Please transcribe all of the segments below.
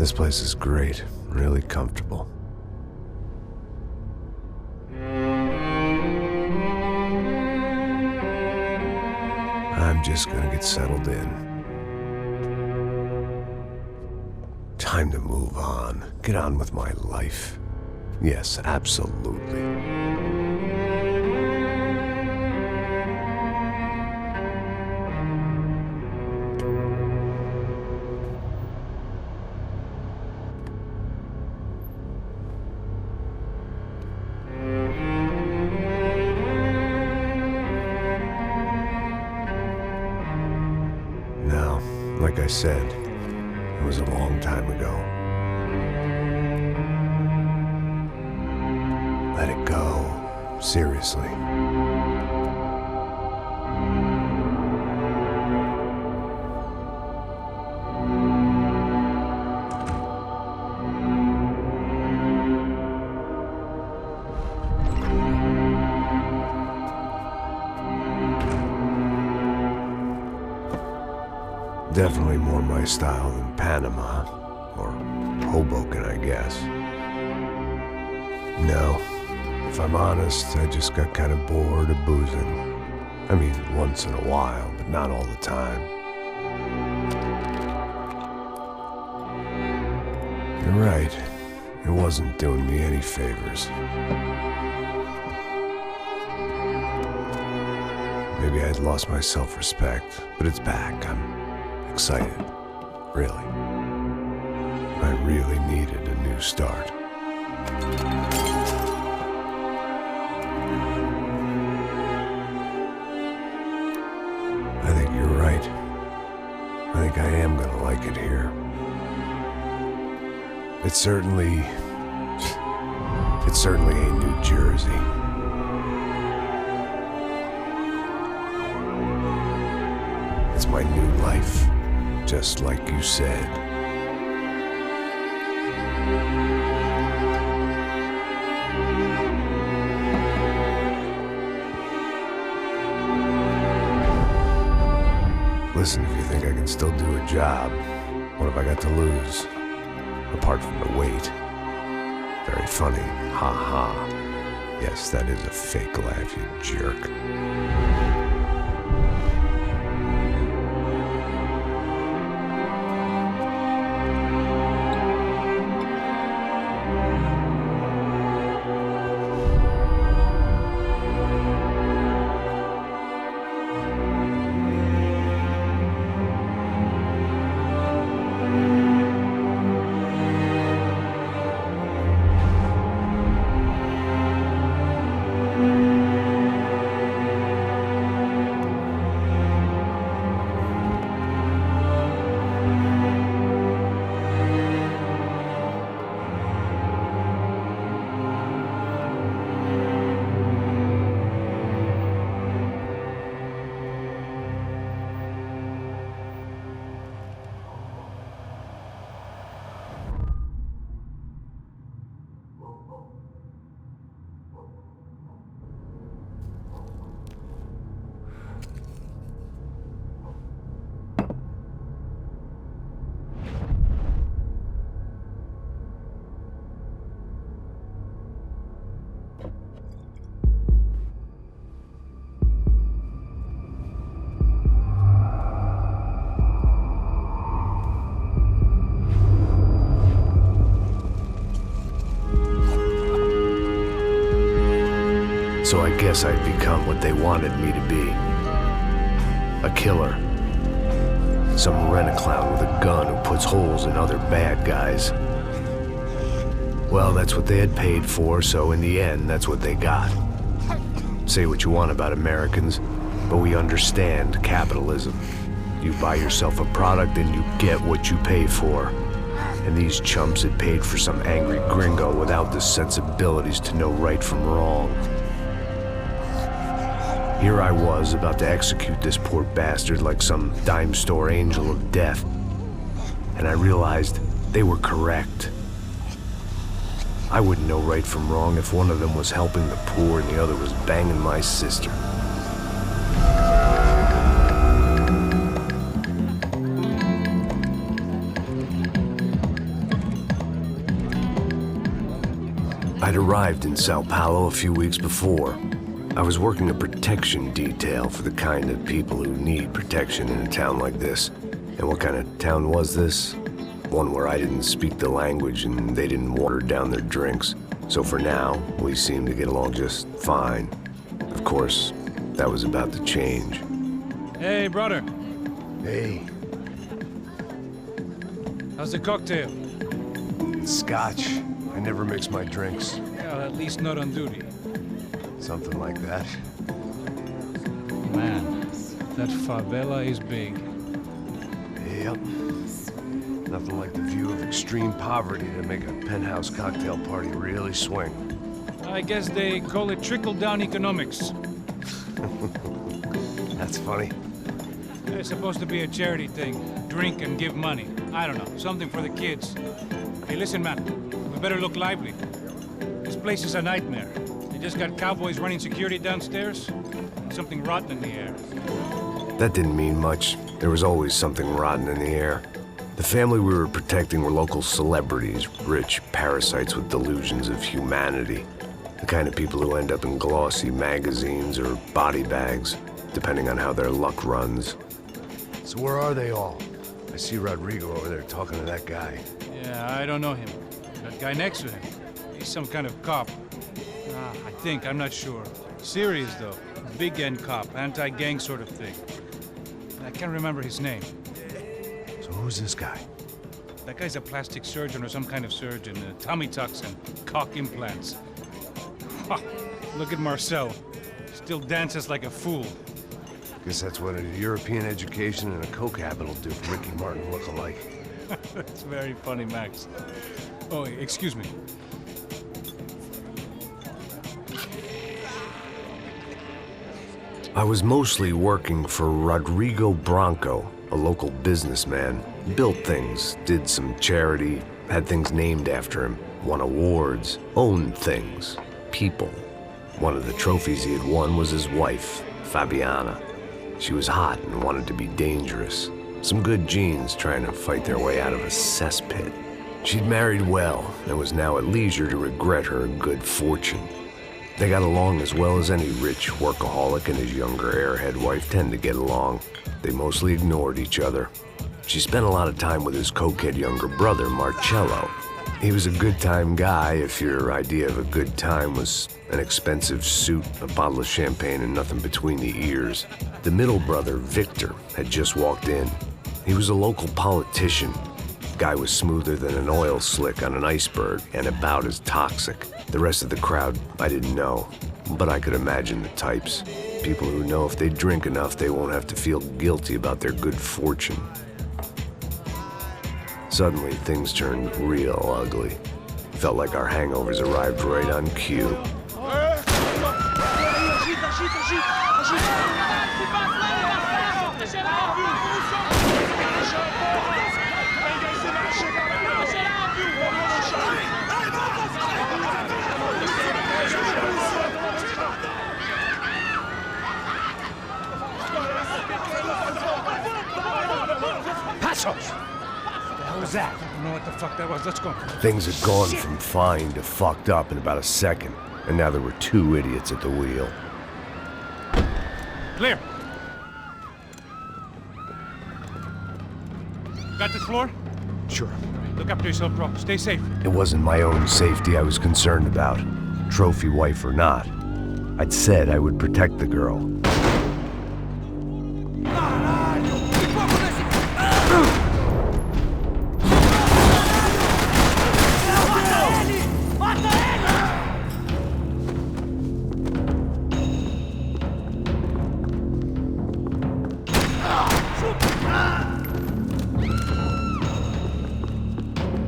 This place is great, really comfortable. I'm just gonna get settled in. Time to move on. Get on with my life. Yes, absolutely. Now, like I said, it was a long time ago. Let it go. Seriously. Definitely more my style than Panama, or Hoboken, I guess. No, if I'm honest, I just got kind of bored of boozing. I mean, once in a while, but not all the time. You're right, it wasn't doing me any favors. Maybe I'd lost my self-respect, but it's back. I'm excited, really. I really needed a new start. I think you're right. I think I am gonna like it here. It certainly ain't New Jersey. It's my new life. Just like you said. Listen, if you think I can still do a job, what have I got to lose? Apart from the weight. Very funny. Ha ha. Yes, that is a fake laugh, you jerk. So I guess I'd become what they wanted me to be. A killer. Some rent-a-clown with a gun who puts holes in other bad guys. Well, that's what they had paid for, so in the end, that's what they got. Say what you want about Americans, but we understand capitalism. You buy yourself a product and you get what you pay for. And these chumps had paid for some angry gringo without the sensibilities to know right from wrong. Here I was, about to execute this poor bastard like some dime store angel of death. And I realized they were correct. I wouldn't know right from wrong if one of them was helping the poor and the other was banging my sister. I'd arrived in Sao Paulo a few weeks before. I was working a protection detail for the kind of people who need protection in a town like this. And what kind of town was this? One where I didn't speak the language and they didn't water down their drinks. So for now, we seemed to get along just fine. Of course, that was about to change. Hey, brother. Hey. How's the cocktail? It's scotch. I never mix my drinks. Well, at least not on duty. Something like that. Man, that favela is big. Yep. Nothing like the view of extreme poverty to make a penthouse cocktail party really swing. I guess they call it trickle-down economics. That's funny. It's supposed to be a charity thing. Drink and give money. I don't know, something for the kids. Hey, listen, man. We better look lively. This place is a nightmare. They just got cowboys running security downstairs. And something rotten in the air. That didn't mean much. There was always something rotten in the air. The family we were protecting were local celebrities, rich parasites with delusions of humanity. The kind of people who end up in glossy magazines or body bags, depending on how their luck runs. So where are they all? I see Rodrigo over there talking to that guy. Yeah, I don't know him. That guy next to him. He's some kind of cop. I think, I'm not sure. Serious, though. Big end cop, anti-gang sort of thing. I can't remember his name. So who's this guy? That guy's a plastic surgeon or some kind of surgeon. Tummy tucks and cock implants. Look at Marcel. Still dances like a fool. Guess that's what a European education and a coke habit will do for Ricky Martin look-alike. That's very funny, Max. Oh, excuse me. I was mostly working for Rodrigo Branco, a local businessman. Built things, did some charity, had things named after him, won awards, owned things, people. One of the trophies he had won was his wife, Fabiana. She was hot and wanted to be dangerous. Some good genes trying to fight their way out of a cesspit. She'd married well and was now at leisure to regret her good fortune. They got along as well as any rich workaholic and his younger airhead wife tend to get along. They mostly ignored each other. She spent a lot of time with his cokehead younger brother, Marcello. He was a good-time guy if your idea of a good time was an expensive suit, a bottle of champagne, and nothing between the ears. The middle brother, Victor, had just walked in. He was a local politician. Guy was smoother than an oil slick on an iceberg and about as toxic. The rest of the crowd, I didn't know, but I could imagine the types. People who know if they drink enough, they won't have to feel guilty about their good fortune. Suddenly, things turned real ugly. Felt like our hangovers arrived right on cue. Passos! What was that? I don't know what the fuck that was. Let's go. Things had gone from fine to fucked up in about a second, and now there were two idiots at the wheel. Clear. Got this floor? Sure. Look after yourself, bro. Stay safe. It wasn't my own safety I was concerned about, trophy wife or not. I'd said I would protect the girl.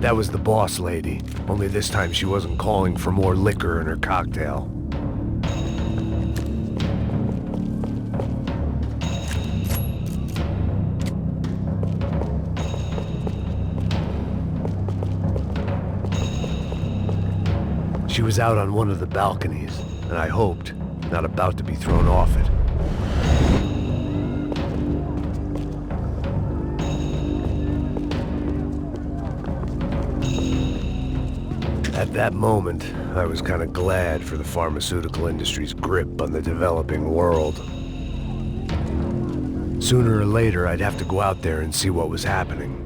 That was the boss lady, only this time she wasn't calling for more liquor in her cocktail. She was out on one of the balconies, and I hoped, not about to be thrown off it. That At that moment, I was kind of glad for the pharmaceutical industry's grip on the developing world. Sooner or later, I'd have to go out there and see what was happening.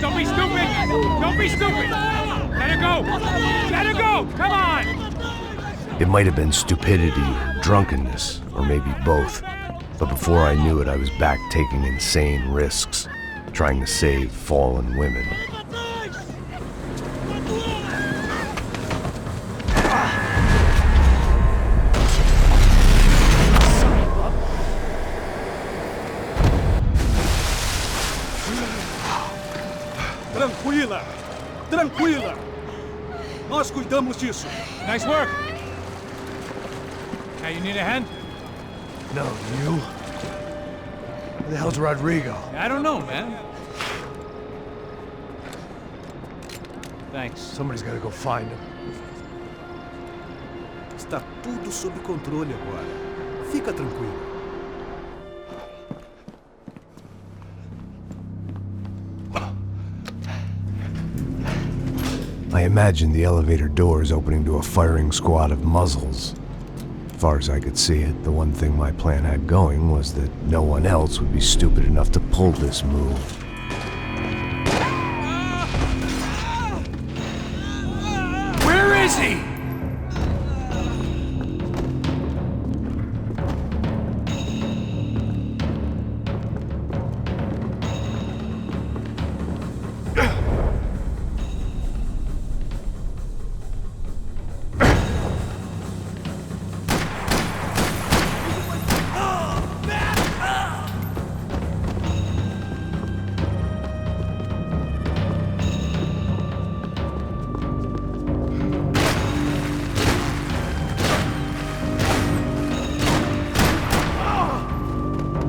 Don't be stupid! Don't be stupid! Let her go! Let her go! Come on! It might have been stupidity, drunkenness, or maybe both. But before I knew it, I was back taking insane risks, trying to save fallen women. Tranquila! Tranquila! Nós cuidamos disso. Nice work! Now you need a hand? No, you? Where the hell's Rodrigo? I don't know, man. Thanks. Somebody's gotta go find him. Está tudo sob controle agora. Fica tranquilo. I imagined the elevator doors opening to a firing squad of muzzles. As far as I could see it, the one thing my plan had going was that no one else would be stupid enough to pull this move. Where is he?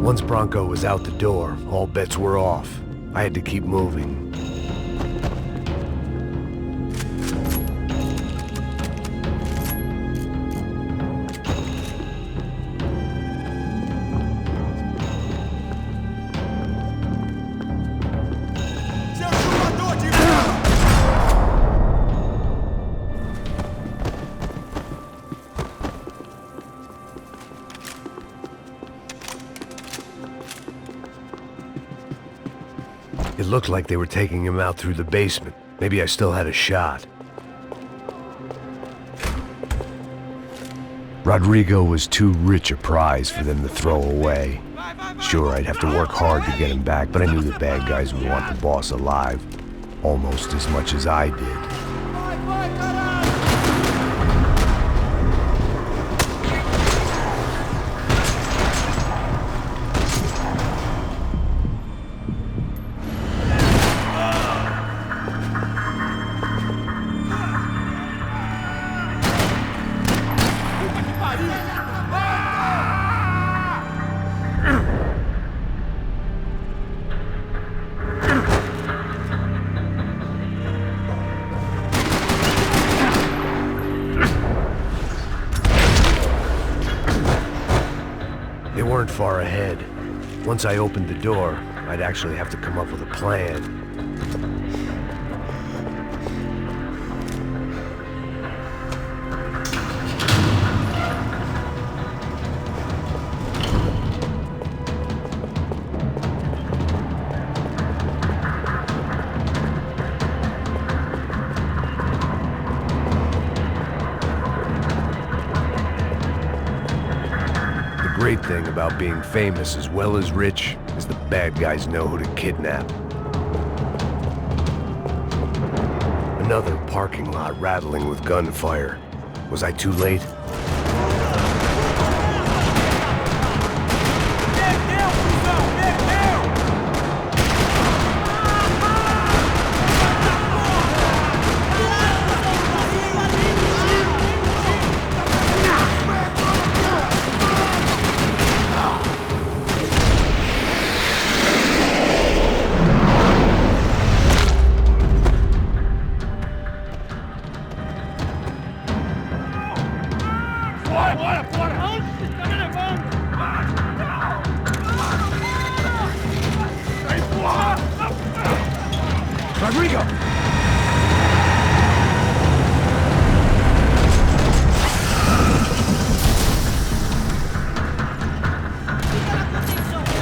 Once Bronco was out the door, all bets were off. I had to keep moving. It looked like they were taking him out through the basement. Maybe I still had a shot. Rodrigo was too rich a prize for them to throw away. Sure, I'd have to work hard to get him back, but I knew the bad guys would want the boss alive, almost as much as I did. They weren't far ahead. Once I opened the door, I'd actually have to come up with a plan. The great thing about being famous as well as rich is the bad guys know who to kidnap. Another parking lot rattling with gunfire. Was I too late? Rodrigo!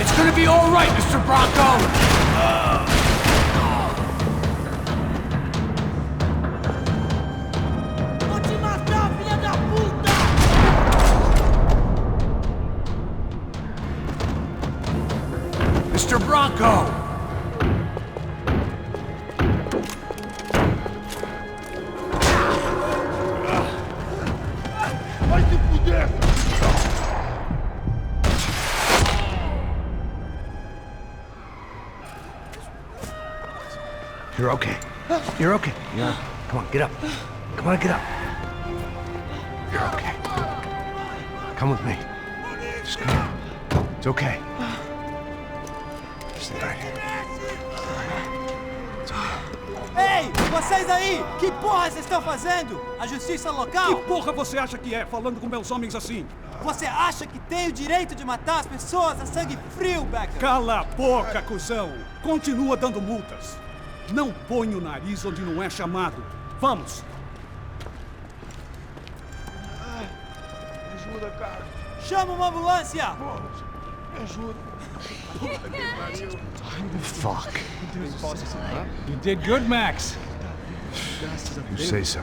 It's gonna be all right, Mr. Bronco! Vou te matar, filha da puta! Mr. Bronco! Vai se fuder! You're okay. You're okay. Yeah. Come on, get up. Come on, get up. You're okay. Come with me. Just come on. It's okay. Stay right here. Ei, vocês aí! Que porra vocês estão fazendo? A justiça local? Que porra você acha que é, falando com meus homens assim? Você acha que tem o direito de matar as pessoas a sangue frio, Becker? Cala a boca, cuzão! Continua dando multas. Não põe o nariz onde não é chamado. Vamos! Me ajuda, cara. Chama uma ambulância! Me ajuda. Fuck. You did good, Max. You say so.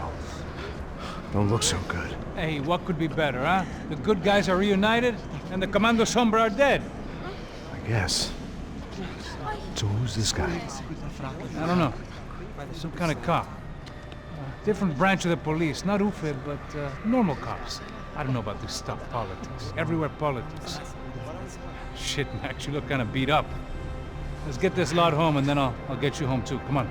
Don't look so good. Hey, what could be better, huh? The good guys are reunited, and the Commando Sombra are dead. I guess. So who's this guy? I don't know. Some kind of cop. Different branch of the police. Not UFE, but normal cops. I don't know about this stuff, politics. Everywhere politics. Shit, Max, you look kind of beat up. Let's get this lot home, and then I'll get you home too. Come on.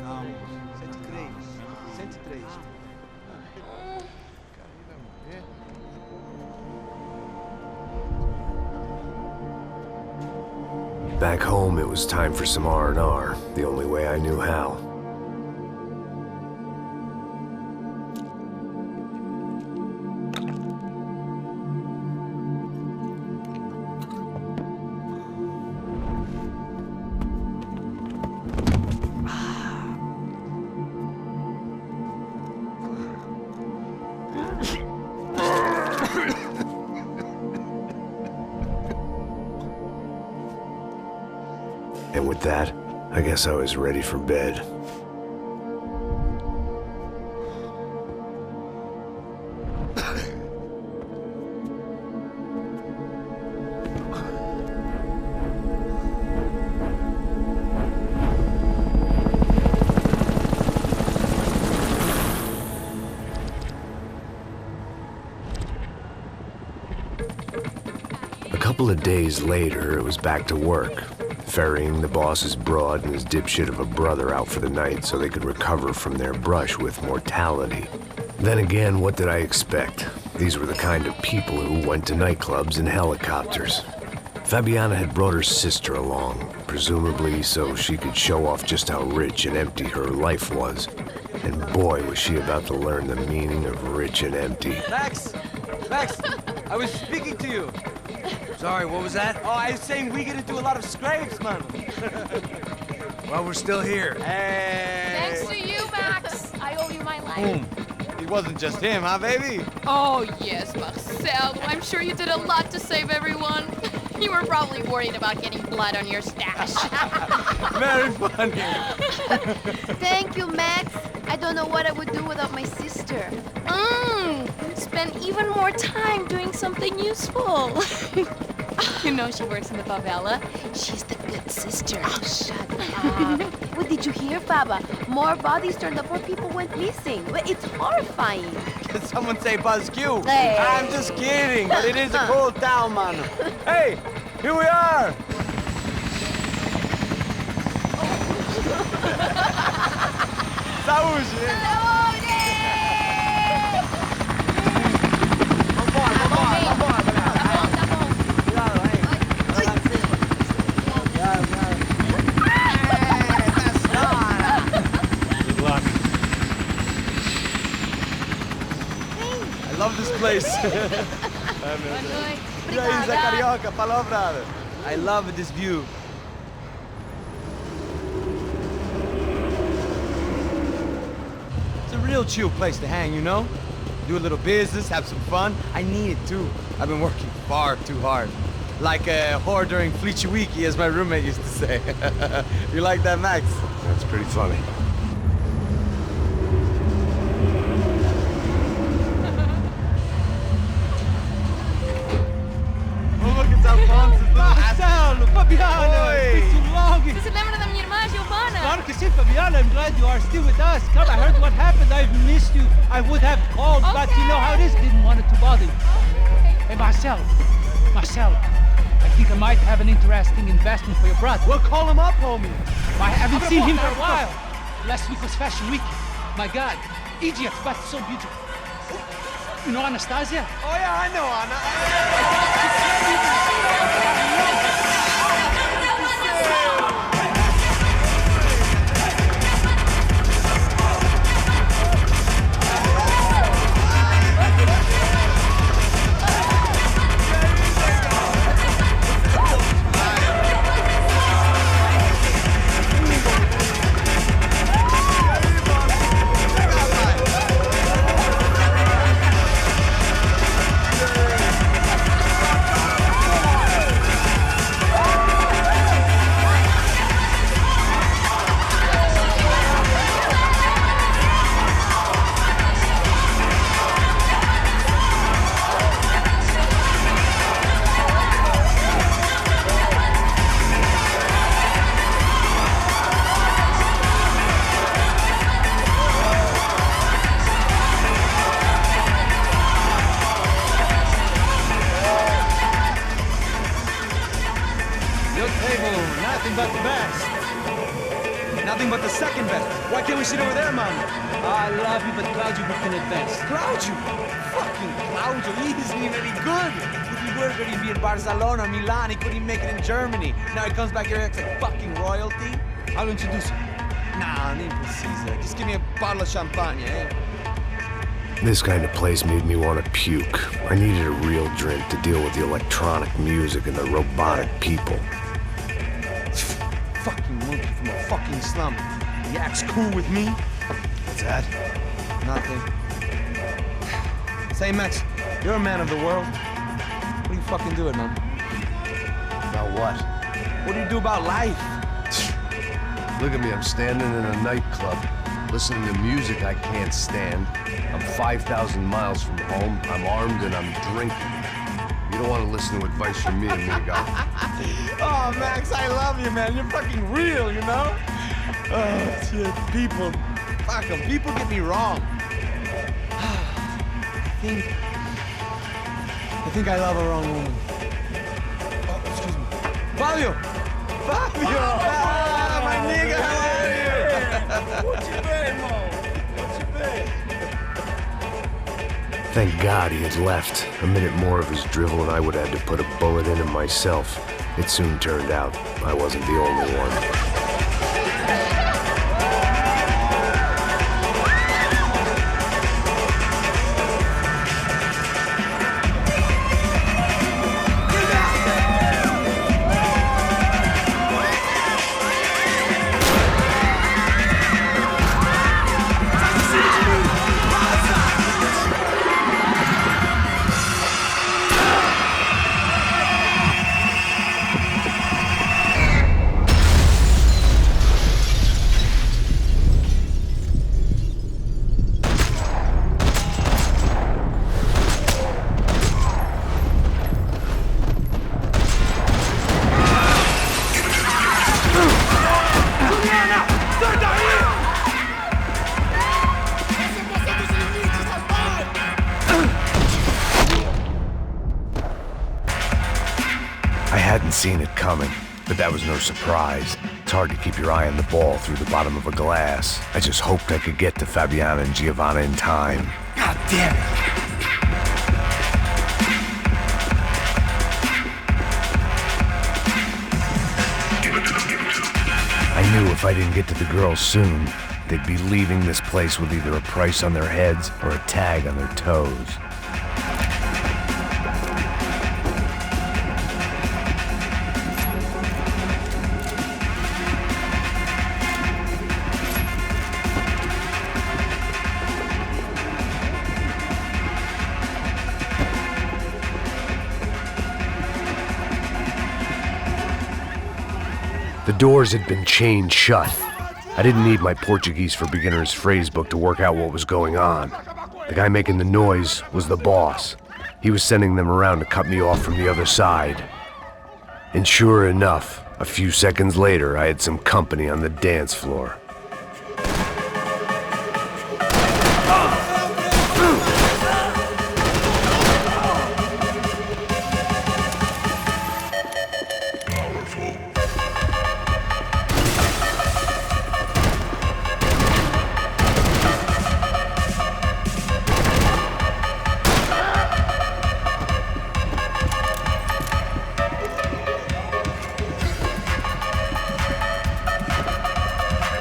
Calma. 103. Back home, it was time for some R&R, the only way I knew how. And with that, I guess I was ready for bed. A couple of days later, it was back to work. Ferrying the boss's broad and his dipshit of a brother out for the night so they could recover from their brush with mortality. Then again, what did I expect? These were the kind of people who went to nightclubs in helicopters. Fabiana had brought her sister along, presumably so she could show off just how rich and empty her life was. And boy, was she about to learn the meaning of rich and empty. Max! Max! I was speaking to you! Sorry, what was that? Oh, I was saying we gotta do a lot of scrapes, man. Well, we're still here. Hey! Thanks to you, Max. I owe you my life. Boom. It wasn't just him, huh, baby? Oh, yes, Marcel. I'm sure you did a lot to save everyone. You were probably worried about getting blood on your stash. Very funny. Thank you, Max. I don't know what I would do without my sister. Spend even more time doing something useful. You know she works in the favela. She's the good sister. Oh, shut up. What did you hear, Baba? More bodies turned up, more people went missing. It's horrifying. Did someone say Buzz Q? Hey. I'm just kidding, but it is a cool town, man. Hey, here we are. Saúde! love this place. Raíza carioca, palavra. I love this view. It's a real chill place to hang, you know? Do a little business, have some fun. I need it too. I've been working far too hard. Like a whore during Fleechy Weeky, as my roommate used to say. You like that, Max? That's pretty funny. Marcelo, Fabiana, it's been too long. Você se lembra da minha irmã, Giovanna? Claro que sim, Fabiana. I'm glad you are still with us. Come, I heard what happened. I've missed you. I would have called, but you know how it is. Didn't want it to bother you. Hey, Marcelo, I think I might have an interesting investment for your brother. Well, call him up, homie. I haven't seen him for a while. Last week was Fashion Week. My God, Egypt, but so beautiful. You know Anastasia? Oh, yeah, I know Anna. But the best. Nothing but the second best. Why can't we sit over there, man? I love you, but Claudio booked in advance. Claudio? Fucking Claudio, he isn't even any good. If he were good, he'd be in Barcelona, Milan, he couldn't even make it in Germany. Now he comes back here and acts like fucking royalty. I'll introduce you. Nah, nem precisa. Just give me a bottle of champagne, eh? This kind of place made me want to puke. I needed a real drink to deal with the electronic music and the robotic people. Fucking monkey from a fucking slum. He acts cool with me. What's that? Nothing. Say, Max, you're a man of the world. What do you fucking do it, man? About what? What do you do about life? Look at me, I'm standing in a nightclub, listening to music I can't stand. I'm 5,000 miles from home, I'm armed and I'm drinking. You don't want to listen to advice from me, amigo. Oh, Max, I love you, man. You're fucking real, you know? Oh, shit. People. Fuck them. People get me wrong. I think I love a wrong woman. Oh, excuse me. Fabio! Fabio! Ah, my nigga, how are you? What you been, Mo? What you been? Thank God he had left. A minute more of his drivel and I would have had to put a bullet in him myself. It soon turned out I wasn't the only one. Seen it coming, but that was no surprise. It's hard to keep your eye on the ball through the bottom of a glass. I just hoped I could get to Fabiana and Giovanna in time. God damn it! I knew if I didn't get to the girls soon, they'd be leaving this place with either a price on their heads or a tag on their toes. The doors had been chained shut. I didn't need my Portuguese for Beginners phrase book to work out what was going on. The guy making the noise was the boss. He was sending them around to cut me off from the other side. And sure enough, a few seconds later, I had some company on the dance floor.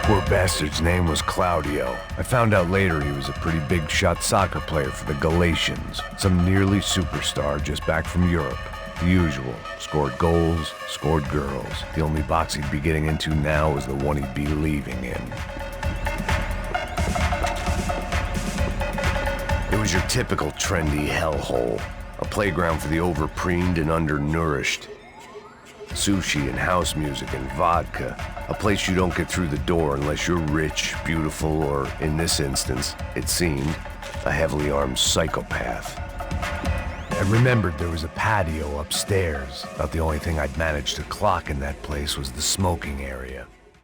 Poor bastard's name was Claudio. I found out later he was a pretty big shot soccer player for the Galatians. Some nearly superstar just back from Europe. The usual. Scored goals, scored girls. The only box he'd be getting into now was the one he'd be leaving in. It was your typical trendy hellhole. A playground for the overpreened and undernourished. Sushi and house music and vodka. A place you don't get through the door unless you're rich, beautiful, or, in this instance, it seemed, a heavily armed psychopath. I remembered there was a patio upstairs. About the only thing I'd managed to clock in that place was the smoking area.